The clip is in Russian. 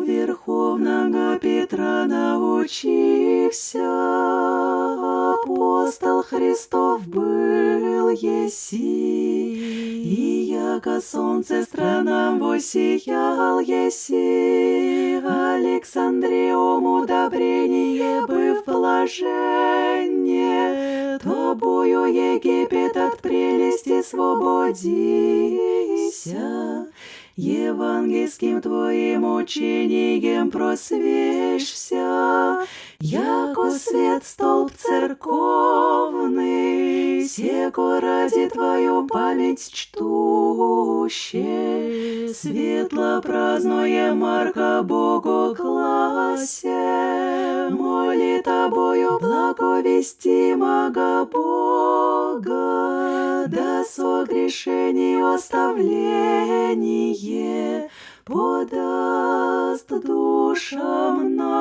верховного Петра научився, апостол Христов был еси, и яко солнце странам воссиял еси, Александриум удобрение быв блаженне, тобою Египет от прелести свободися. Евангельским твоим учением просвещся, яко свет столб церковный, сего ради твою память чтуще, светло празднуя Марка Богу класе, моли тобою благовестимого Бога, да согрешений оставление подаст душам нашим.